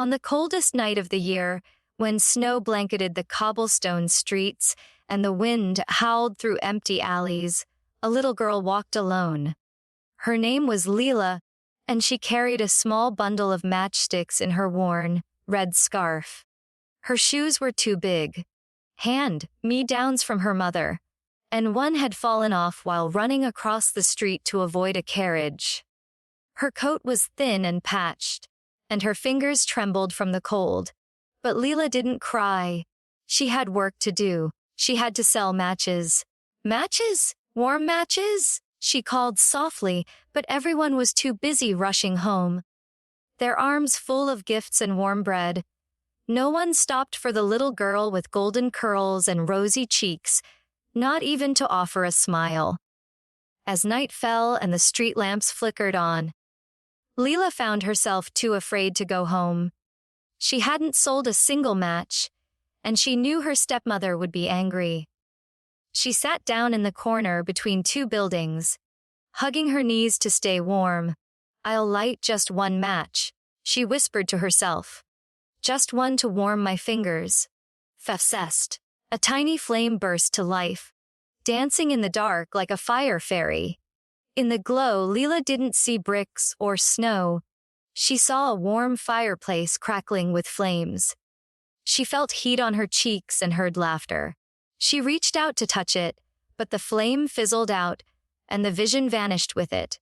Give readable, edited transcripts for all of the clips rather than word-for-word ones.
On the coldest night of the year, when snow blanketed the cobblestone streets and the wind howled through empty alleys, a little girl walked alone. Her name was Leela, and she carried a small bundle of matchsticks in her worn, red scarf. Her shoes were too big, hand-me-downs from her mother, and one had fallen off while running across the street to avoid a carriage. Her coat was thin and patched, and her fingers trembled from the cold. But Leela didn't cry. She had work to do. She had to sell matches. Matches? Warm matches? She called softly, but everyone was too busy rushing home, their arms full of gifts and warm bread. No one stopped for the little girl with golden curls and rosy cheeks, not even to offer a smile. As night fell and the street lamps flickered on, Leela found herself too afraid to go home. She hadn't sold a single match, and she knew her stepmother would be angry. She sat down in the corner between two buildings, hugging her knees to stay warm. "I'll light just one match," she whispered to herself. "Just one to warm my fingers." Fessest. A tiny flame burst to life, dancing in the dark like a fire fairy. In the glow, Leela didn't see bricks or snow. She saw a warm fireplace crackling with flames. She felt heat on her cheeks and heard laughter. She reached out to touch it, but the flame fizzled out, and the vision vanished with it.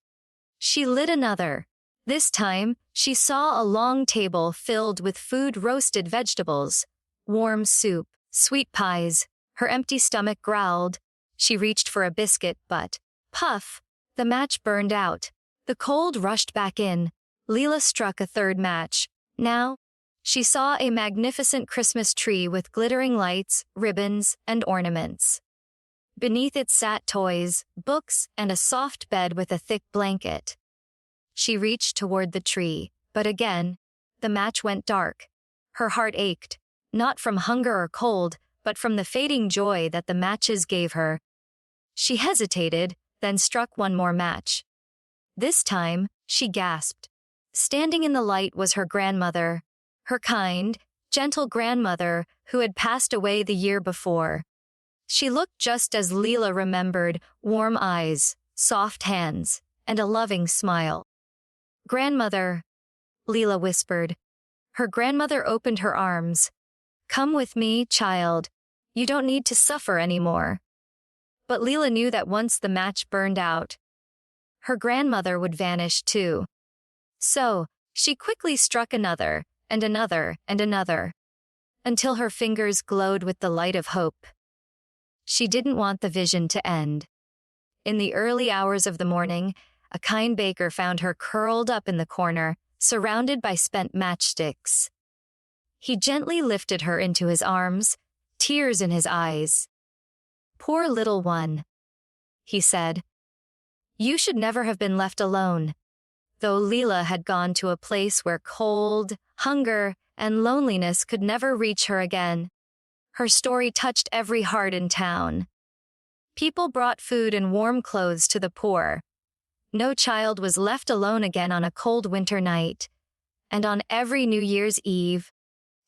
She lit another. This time, she saw a long table filled with food-roasted vegetables, warm soup, sweet pies. Her empty stomach growled. She reached for a biscuit, but, puff, the match burned out. The cold rushed back in. Leela struck a third match. Now, she saw a magnificent Christmas tree with glittering lights, ribbons, and ornaments. Beneath it sat toys, books, and a soft bed with a thick blanket. She reached toward the tree, but again, the match went dark. Her heart ached, not from hunger or cold, but from the fading joy that the matches gave her. She hesitated, then struck one more match. This time, she gasped. Standing in the light was her grandmother, her kind, gentle grandmother who had passed away the year before. She looked just as Leela remembered, warm eyes, soft hands, and a loving smile. "Grandmother," Leela whispered. Her grandmother opened her arms. "Come with me, child. You don't need to suffer anymore." But Leela knew that once the match burned out, her grandmother would vanish too. So, she quickly struck another, and another, and another, until her fingers glowed with the light of hope. She didn't want the vision to end. In the early hours of the morning, a kind baker found her curled up in the corner, surrounded by spent matchsticks. He gently lifted her into his arms, tears in his eyes. "Poor little one," he said. "You should never have been left alone." Though Leela had gone to a place where cold, hunger, and loneliness could never reach her again, her story touched every heart in town. People brought food and warm clothes to the poor. No child was left alone again on a cold winter night. And on every New Year's Eve,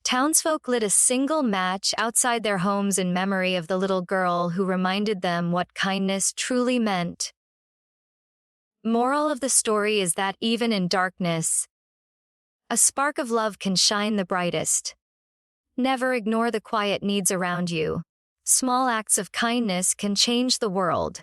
townsfolk lit a single match outside their homes in memory of the little girl who reminded them what kindness truly meant. Moral of the story is that even in darkness, a spark of love can shine the brightest. Never ignore the quiet needs around you. Small acts of kindness can change the world.